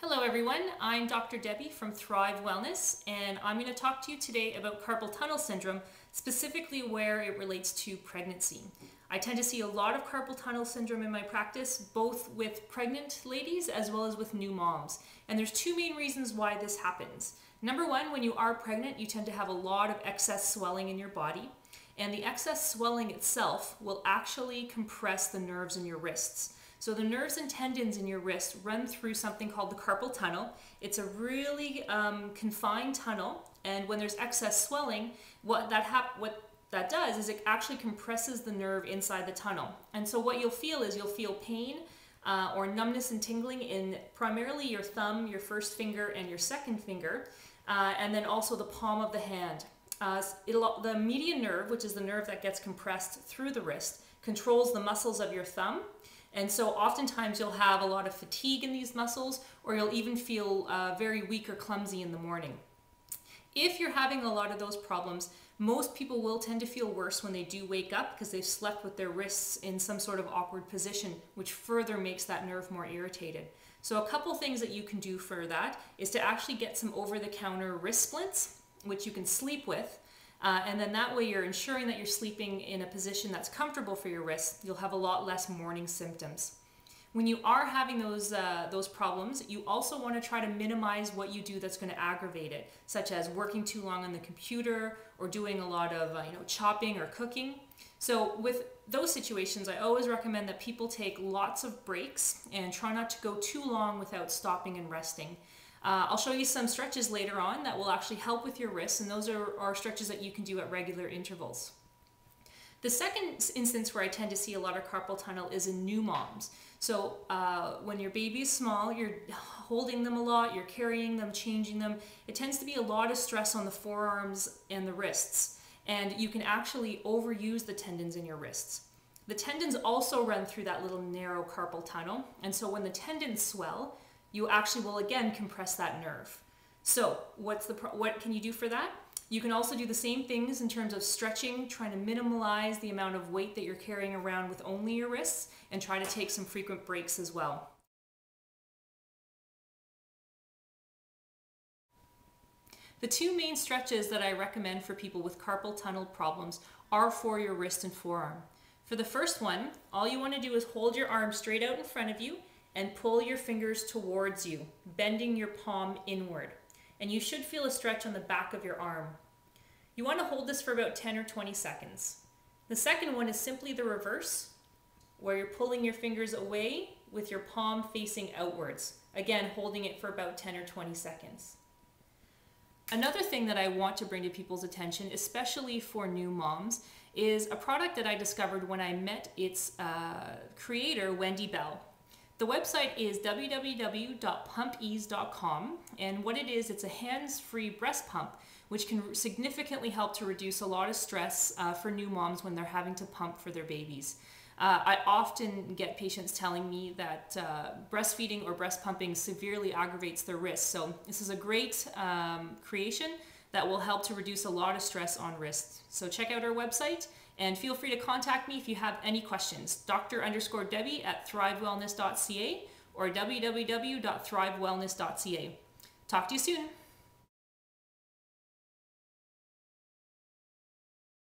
Hello everyone, I'm Dr. Debbie from Thrive Wellness, and I'm going to talk to you today about carpal tunnel syndrome, specifically where it relates to pregnancy. I tend to see a lot of carpal tunnel syndrome in my practice, both with pregnant ladies as well as with new moms. And there's two main reasons why this happens. Number one, when you are pregnant, you tend to have a lot of excess swelling in your body, and the excess swelling itself will actually compress the nerves in your wrists. So the nerves and tendons in your wrist run through something called the carpal tunnel. It's a really confined tunnel, and when there's excess swelling, what that does is it actually compresses the nerve inside the tunnel. And so what you'll feel is you'll feel pain or numbness and tingling in primarily your thumb, your first finger, and your second finger, and then also the palm of the hand. The median nerve, which is the nerve that gets compressed through the wrist, controls the muscles of your thumb. And so oftentimes you'll have a lot of fatigue in these muscles, or you'll even feel very weak or clumsy in the morning. If you're having a lot of those problems, most people will tend to feel worse when they do wake up because they've slept with their wrists in some sort of awkward position, which further makes that nerve more irritated. So a couple things that you can do for that is to actually get some over-the-counter wrist splints, which you can sleep with. And then that way you're ensuring that you're sleeping in a position that's comfortable for your wrist. You'll have a lot less morning symptoms. When you are having those problems, you also want to try to minimize what you do that's going to aggravate it, such as working too long on the computer or doing a lot of chopping or cooking. So with those situations, I always recommend that people take lots of breaks and try not to go too long without stopping and resting. I'll show you some stretches later on that will actually help with your wrists, and those are stretches that you can do at regular intervals. The second instance where I tend to see a lot of carpal tunnel is in new moms. So when your baby is small, you're holding them a lot, you're carrying them, changing them. It tends to be a lot of stress on the forearms and the wrists, and you can actually overuse the tendons in your wrists. The tendons also run through that little narrow carpal tunnel, and so when the tendons swell, you actually will again compress that nerve. So what can you do for that? You can also do the same things in terms of stretching, trying to minimize the amount of weight that you're carrying around with only your wrists, and try to take some frequent breaks as well. The two main stretches that I recommend for people with carpal tunnel problems are for your wrist and forearm. For the first one, all you want to do is hold your arm straight out in front of you and pull your fingers towards you, bending your palm inward. And you should feel a stretch on the back of your arm. You want to hold this for about 10 or 20 seconds. The second one is simply the reverse, where you're pulling your fingers away with your palm facing outwards. Again, holding it for about 10 or 20 seconds. Another thing that I want to bring to people's attention, especially for new moms, is a product that I discovered when I met its creator, Wendy Bell. The website is www.pumpease.com, and what it is, it's a hands-free breast pump, which can significantly help to reduce a lot of stress for new moms when they're having to pump for their babies. I often get patients telling me that breastfeeding or breast pumping severely aggravates their wrists, so this is a great creation that will help to reduce a lot of stress on wrists. So check out our website, and feel free to contact me if you have any questions. Dr_Debbie at thrivewellness.ca or www.thrivewellness.ca. Talk to you soon.